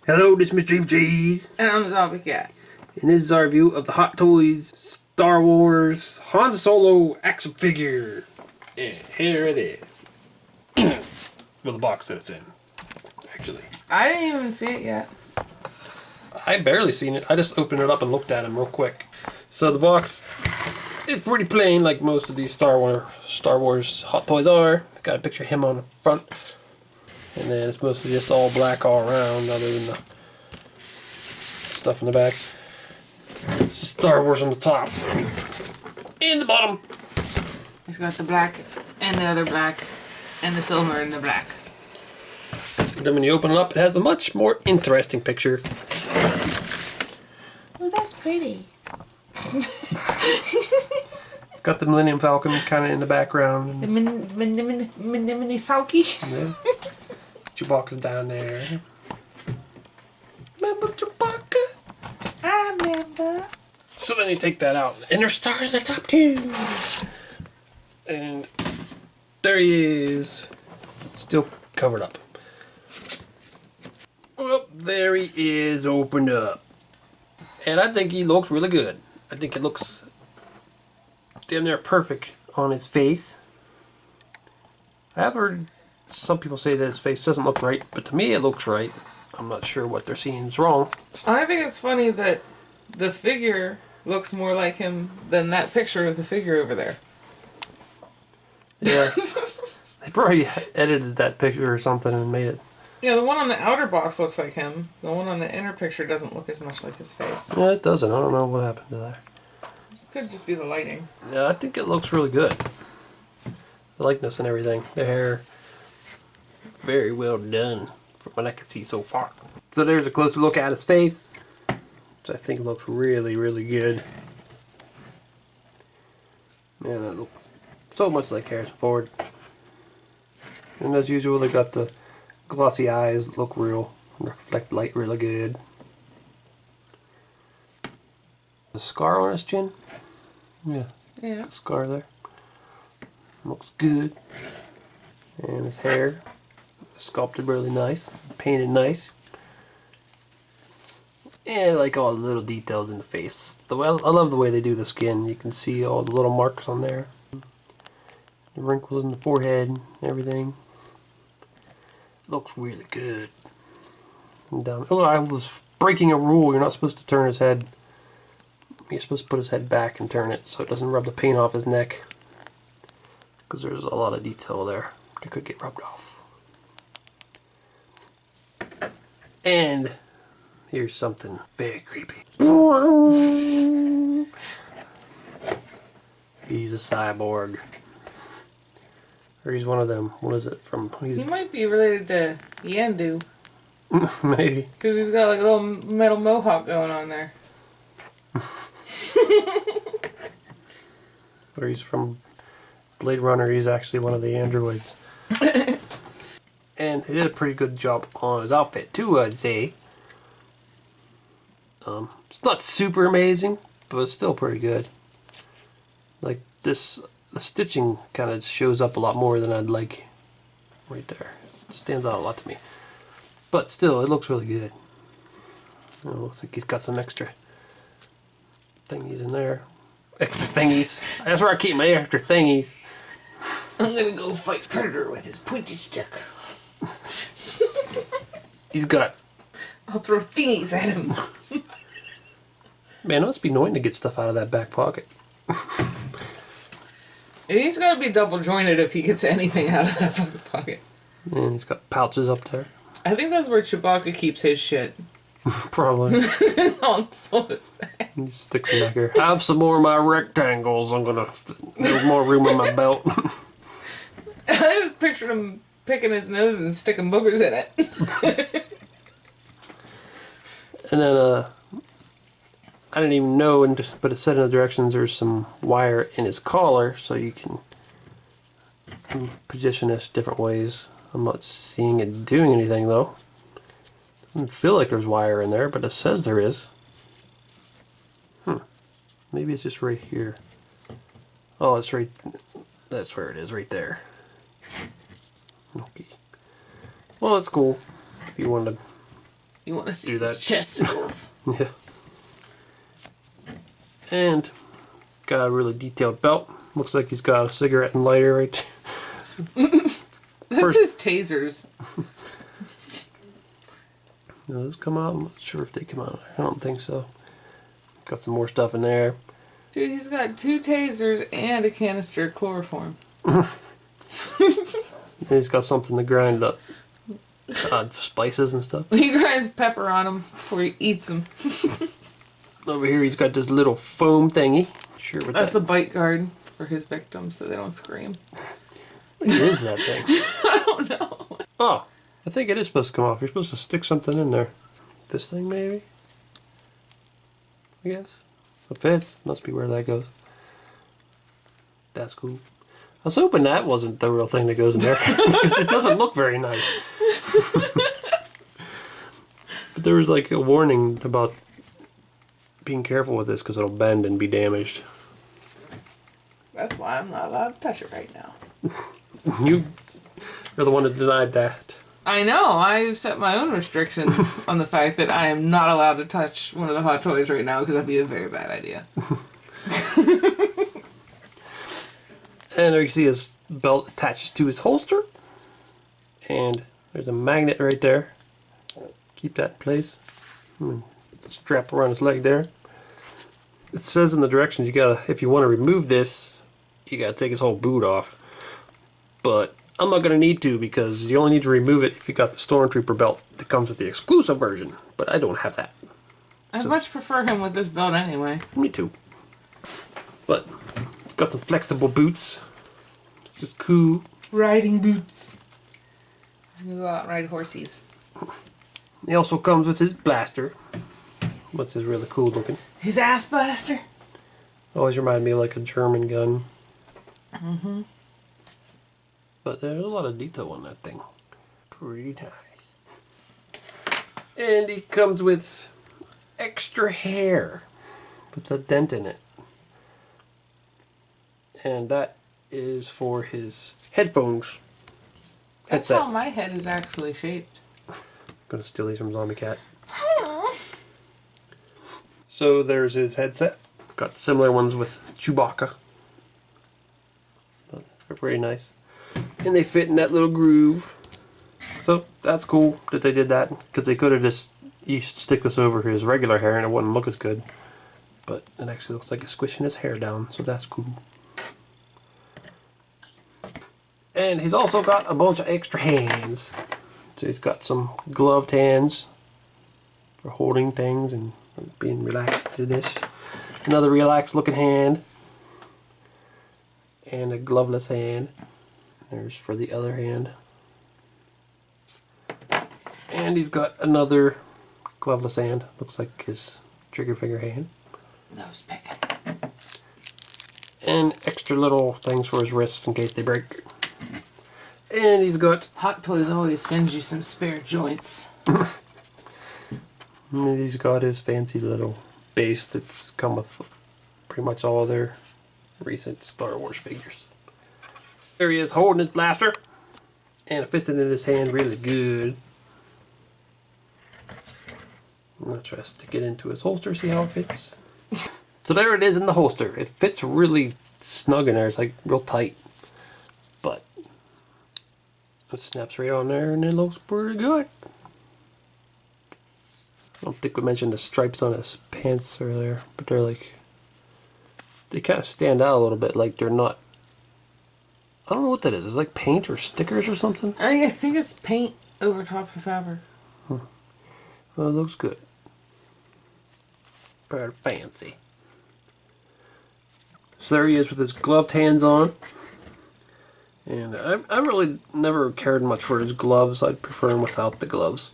Hello, this is Mr. Evilcheese. And I'm Zombie Cat. And this is our review of the Hot Toys Star Wars Han Solo action figure. And here it is. Well, the box that it's in, actually. I didn't even see it yet. I barely seen it. I just opened it up and looked at him real quick. So the box is pretty plain, like most of these Star Wars Hot Toys are. Got a picture of him on the front. And then it's mostly just all black all around, other than the stuff in the back. This is Star Wars on the top. In the bottom. It's got the black and the other black and the silver and the black. Then when you open it up, it has a much more interesting picture. Oh, that's pretty. It's got the Millennium Falcon kind of in the background. The mini Falky. Yeah. Chewbacca's down there. Remember Chewbacca? I remember. So then you take that out, and there's stars in the top too. And there he is, still covered up. Well, there he is, opened up. And I think he looks really good. I think it looks damn near perfect on his face. I have heard some people say that his face doesn't look right, but to me it looks right. I'm not sure what they're seeing is wrong. I think it's funny that the figure looks more like him than that picture of the figure over there. Yeah. They probably edited that picture or something and made it. Yeah, the one on the outer box looks like him. The one on the inner picture doesn't look as much like his face. Yeah, it doesn't. I don't know what happened to that. It could just be the lighting. Yeah, I think it looks really good. The likeness and everything. The hair. Very well done from what I can see so far. So there's a closer look at his face, which I think looks really, really good. Man, it looks so much like Harrison Ford. And as usual, they got the glossy eyes that look real, reflect light really good. The scar on his chin. Yeah. Scar there. Looks good. And his hair. Sculpted really nice, painted nice, and I like all the little details in the face. I love the way they do the skin. You can see all the little marks on there, the wrinkles in the forehead, everything. Looks really good. And down. Oh, I was breaking a rule. You're not supposed to turn his head. You're supposed to put his head back and turn it so it doesn't rub the paint off his neck, because there's a lot of detail there that could get rubbed off. And here's something very creepy. He's a cyborg. Or he's one of them. What is it from? He might be related to Yandu. Maybe. Because he's got like a little metal mohawk going on there. Or he's from Blade Runner. He's actually one of the androids. And he did a pretty good job on his outfit too, I'd say. It's not super amazing, but it's still pretty good. Like this, the stitching kind of shows up a lot more than I'd like. Right there, it stands out a lot to me. But still, it looks really good. It looks like he's got some extra thingies in there. Extra thingies. That's where I keep my extra thingies. I'm gonna go fight Predator with his pointy stick. He's got... I'll throw thingies at him. Man, it must be annoying to get stuff out of that back pocket. He's gotta be double jointed if he gets anything out of that fucking pocket. And he's got pouches up there. I think that's where Chewbacca keeps his shit. Probably. On Solo's back. He sticks them back here. Have some more of my rectangles. I'm gonna get more room in my belt. I just pictured him picking his nose and sticking boogers in it. And then, I didn't even know, but it said in the directions there's some wire in his collar, so you can position this different ways. I'm not seeing it doing anything though. Doesn't feel like there's wire in there, but it says there is. Maybe it's just right here. Oh, it's right. That's where it is, right there. Okay. Well, that's cool. If you wanted to You want to see do his that. chesticles. Yeah. And got a really detailed belt. Looks like he's got a cigarette and lighter right. This is tasers. Now, those come out? I'm not sure if they come out. I don't think so. Got some more stuff in there. Dude, he's got 2 tasers and a canister of chloroform. And he's got something to grind up. Spices and stuff. He grinds pepper on them before he eats them. Over here he's got this little foam thingy. Sure what That's that the bite guard for his victims so they don't scream. What is that thing? I don't know. Oh, I think it is supposed to come off. You're supposed to stick something in there. This thing maybe? I guess. It fits. Must be where that goes. That's cool. I was hoping that wasn't the real thing that goes in there. Because it doesn't look very nice. But there was like a warning about being careful with this because it'll bend and be damaged. That's why I'm not allowed to touch it right now. You are the one that denied that. I know. I've set my own restrictions on the fact that I am not allowed to touch one of the hot toys right now because that'd be a very bad idea. And there you see his belt attaches to his holster. And there's a magnet right there. Keep that in place. Strap around his leg there. It says in the directions you gotta, if you want to remove this, you gotta take his whole boot off. But I'm not gonna need to because you only need to remove it if you got the Stormtrooper belt that comes with the exclusive version. But I don't have that. I'd much prefer him with this belt anyway. Me too. But it's got some flexible boots. It's just cool. Riding boots. He's gonna go out and ride horsies. He also comes with his blaster, which is really cool looking. His ass blaster? Always reminded me of like a German gun. Mm-hmm. But there's a lot of detail on that thing. Pretty nice. And he comes with extra hair with a dent in it. And that is for his headphones. That's Headset. how my head is actually shaped. Gonna steal these from Zombie Cat. So there's his headset. Got similar ones with Chewbacca. But they're pretty nice. And they fit in that little groove. So that's cool that they did that. Because they could have just used stick this over his regular hair and it wouldn't look as good. But it actually looks like it's squishing his hair down. So that's cool. And he's also got a bunch of extra hands. So he's got some gloved hands for holding things and being relaxed to this. Another relaxed looking hand. And a gloveless hand. There's for the other hand. And he's got another gloveless hand. Looks like his trigger finger hand. Nose picking. And extra little things for his wrists in case they break. And he's got... Hot Toys always sends you some spare joints. And he's got his fancy little base that's come with pretty much all their recent Star Wars figures. There he is holding his blaster. And it fits into his hand really good. I'm going to try to stick it into his holster, see how it fits. So there it is in the holster. It fits really snug in there. It's like real tight. But it snaps right on there and it looks pretty good. I don't think we mentioned the stripes on his pants earlier, but they're like, they kind of stand out a little bit, like they're not, I don't know what that is. It's like paint or stickers or something? I think it's paint over top of fabric. Well, it looks good. Pretty fancy. So there he is with his gloved hands on. And I really never cared much for his gloves. I'd prefer him without the gloves.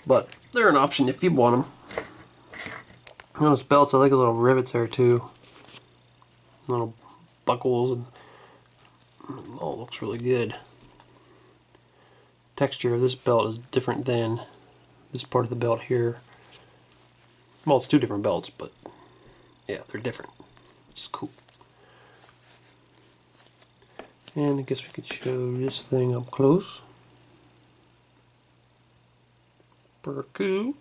But they're an option if you want them. On his belts, I like his little rivets there too. Little buckles. And oh, it looks really good. Texture of this belt is different than this part of the belt here. Well, it's two different belts, but yeah, they're different, which is cool. And I guess we could show this thing up close. Pretty cool.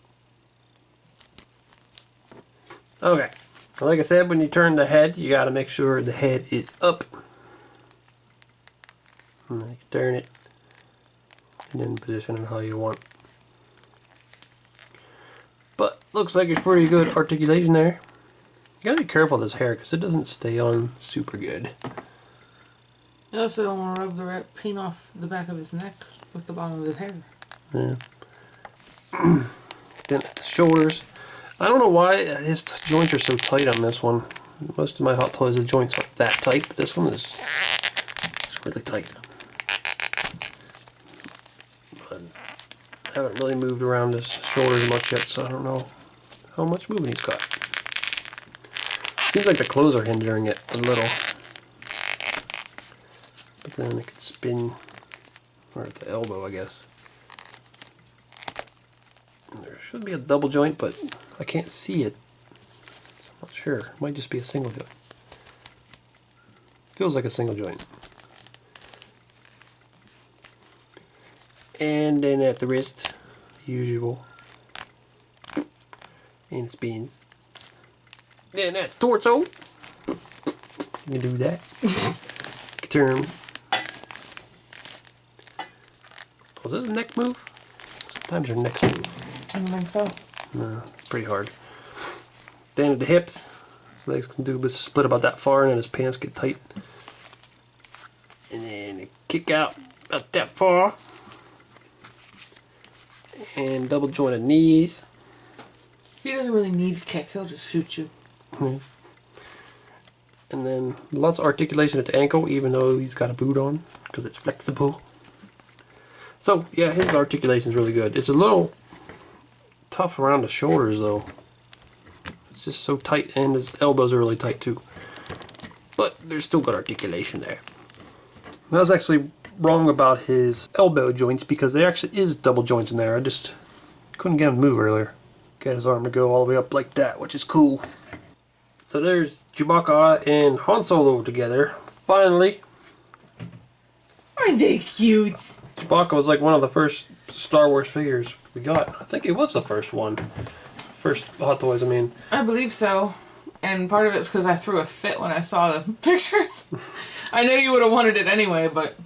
Okay. Like I said, when you turn the head, you got to make sure the head is up. And then you turn it and then position it how you want. But looks like it's pretty good articulation there. You gotta be careful with this hair because it doesn't stay on super good. You also don't want to rub the red paint off the back of his neck with the bottom of his hair. Yeah. Then at the shoulders. I don't know why his joints are so tight on this one. Most of my Hot Toys, the joints aren't that tight, but this one is really tight. But I haven't really moved around his shoulders much yet, so I don't know how much movement he's got. Seems like the clothes are hindering it a little. But then it could spin, or at the elbow, I guess. And there should be a double joint, but I can't see it. I'm not sure. It might just be a single joint. Feels like a single joint. And then at the wrist, usual. And it spins. Then at the torso, you can do that. Turn. Was this a neck move? Sometimes your necks move. I don't think so. No, it's pretty hard. Then at the hips, his legs can do a split about that far, and then his pants get tight. And then they kick out about that far. And double jointed knees. He doesn't really need to kick, he'll just shoot you. And then lots of articulation at the ankle, even though he's got a boot on, because it's flexible. So, yeah, his articulation is really good. It's a little tough around the shoulders, though. It's just so tight, and his elbows are really tight, too. But there's still good articulation there. And I was actually wrong about his elbow joints, because there actually is double joints in there. I just couldn't get him to move earlier. Get his arm to go all the way up like that, which is cool. So there's Chewbacca and Han Solo together. Finally. Aren't they cute? Chewbacca was like one of the first Star Wars figures we got. I think it was the first one. First Hot Toys, I mean. I believe so. And part of it's because I threw a fit when I saw the pictures. I know you would have wanted it anyway, but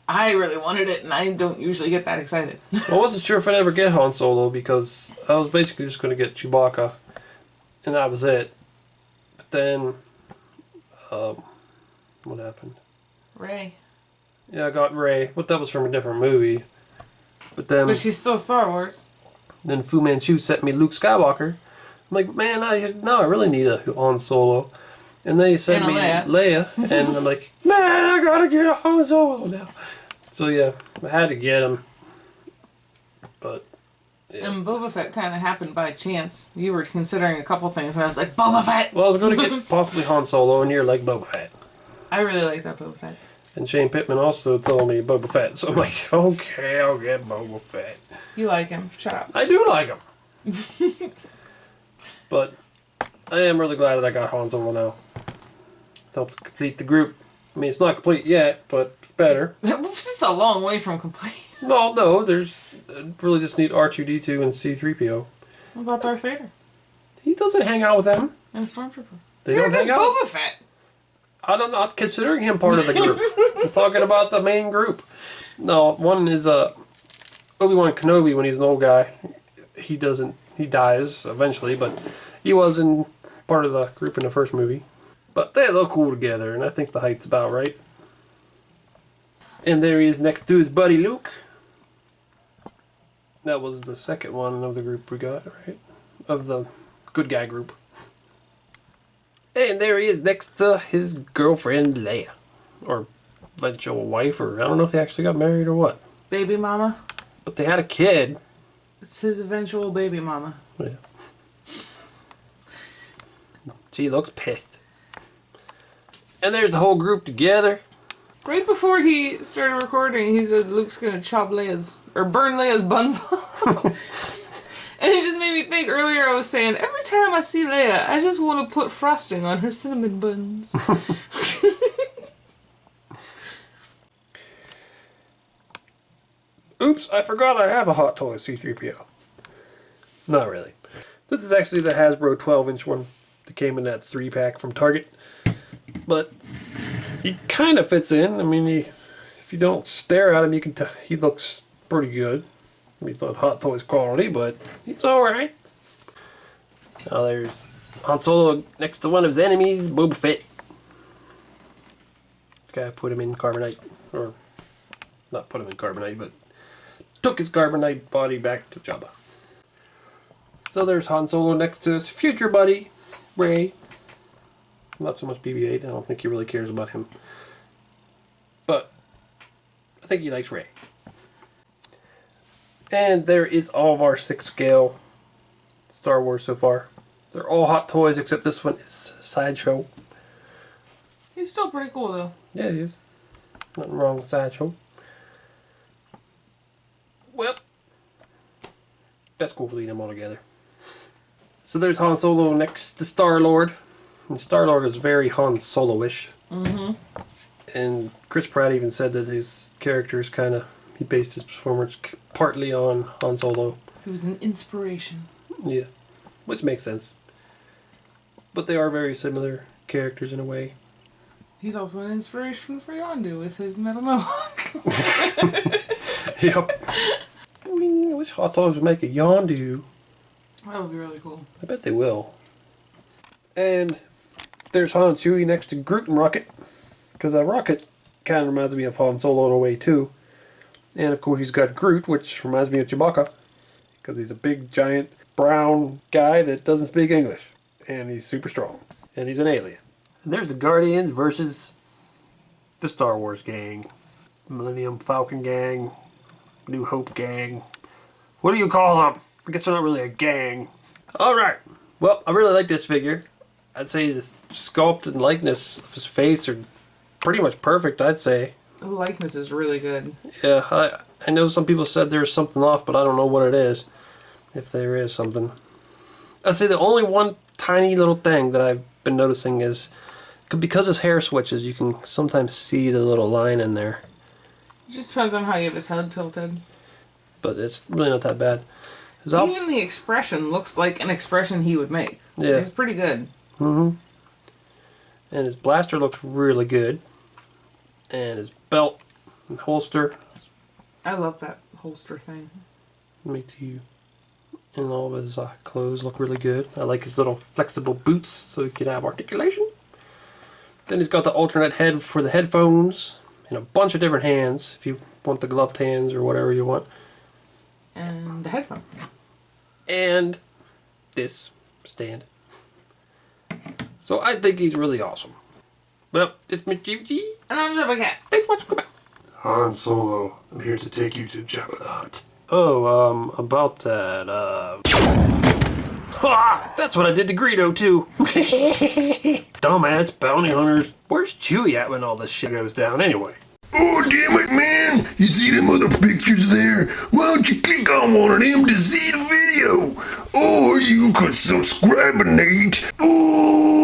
I really wanted it, and I don't usually get that excited. I wasn't sure if I'd ever get Han Solo, because I was basically just going to get Chewbacca, and that was it. But then, what happened? Rey. Yeah, I got Rey, but that was from a different movie. But then, But she's still Star Wars. Then Fu Manchu sent me Luke Skywalker. I'm like, man, I really need a Han Solo. And they sent me Leia, and I'm like, man, I gotta get a Han Solo now. So yeah, I had to get him. But yeah. And Boba Fett kind of happened by chance. You were considering a couple things, and I was like, Boba Fett! Well, I was going to get possibly Han Solo, and you're like Boba Fett. I really like that Boba Fett. And Shane Pittman also told me Boba Fett, so I'm like, okay, I'll get Boba Fett. You like him. Shut up. I do like him. But I am really glad that I got Han Solo now. Helped complete the group. I mean, it's not complete yet, but it's better. It's a long way from complete. No, there's really just need R2-D2 and C-3PO. What about Darth Vader? He doesn't hang out with them. And a Stormtrooper. They You're don't just hang out. Boba Fett. I'm not considering him part of the group. I'm talking about the main group. No, one is Obi-Wan Kenobi when he's an old guy. He dies eventually, but he was in part of the group in the first movie. But they look cool together, and I think the height's about right. And there he is next to his buddy Luke. That was the second one of the group we got, right? Of the good guy group. And there he is next to his girlfriend Leia. Or eventual wife, or I don't know if they actually got married or what. Baby mama. But they had a kid. It's his eventual baby mama. Yeah. She looks pissed. And there's the whole group together. Right before he started recording, he said Luke's gonna chop Leia's, or burn Leia's buns off. And it just made me think, earlier I was saying, every time I see Leia, I just want to put frosting on her cinnamon buns. Oops, I forgot I have a Hot Toy C-3PO. Not really. This is actually the Hasbro 12-inch one. They came in that 3-pack from Target. But he kind of fits in. I mean, if you don't stare at him, you can tell he looks pretty good. I mean, he's not Hot Toys quality, but he's alright. Now there's Han Solo next to one of his enemies, Boba Fett. Guy put him in carbonite, or not put him in carbonite, but took his carbonite body back to Jabba. So there's Han Solo next to his future buddy, Rey. Not so much BB-8. I don't think he really cares about him. But I think he likes Rey. And there is all of our 6-scale Star Wars so far. They're all Hot Toys except this one is Sideshow. He's still pretty cool though. Yeah, he is. Nothing wrong with Sideshow. Well, that's cool to lead them all together. So there's Han Solo next to Star-Lord. And Star-Lord is very Han Solo-ish. Mm-hmm. And Chris Pratt even said that his character is kind of... He based his performance partly on Han Solo. He was an inspiration. Yeah, which makes sense. But they are very similar characters in a way. He's also an inspiration for Yondu with his metal mohawk. Yep. I mean, I wish Hot Toys would make a Yondu. That would be really cool. I bet they will. And there's Han and Chewie next to Groot and Rocket. Because Rocket kind of reminds me of Han Solo in a way too. And of course he's got Groot, which reminds me of Chewbacca. Because he's a big, giant, brown guy that doesn't speak English. And he's super strong. And he's an alien. And there's the Guardians versus the Star Wars gang. Millennium Falcon gang. New Hope gang. What do you call them? I guess they're not really a gang. Alright. Well, I really like this figure. I'd say the sculpt and likeness of his face are pretty much perfect, I'd say. The likeness is really good. Yeah, I know some people said there's something off, but I don't know what it is. If there is something. I'd say the only one tiny little thing that I've been noticing is because his hair switches, you can sometimes see the little line in there. It just depends on how you have his head tilted. But it's really not that bad. Even the expression looks like an expression he would make. Yeah. It's pretty good. Mm-hmm. And his blaster looks really good. And his belt and holster. I love that holster thing. Make you. And all of his clothes look really good. I like his little flexible boots so he can have articulation. Then he's got the alternate head for the headphones. And a bunch of different hands if you want the gloved hands or whatever you want. And the headphones. And this stand. So I think he's really awesome. Well, this is Mitch. And I'm Jabba Cat. Thanks much for coming. Han Solo, I'm here to take you to Jabba the Hutt. Oh, about that, Ha! That's what I did to Greedo, too. Dumbass bounty hunters. Where's Chewie at when all this shit goes down, anyway? Oh, damn it, man! You see them other pictures there? Why don't you click on one of them to see the video? Or you could subscribe, Nate. Oh!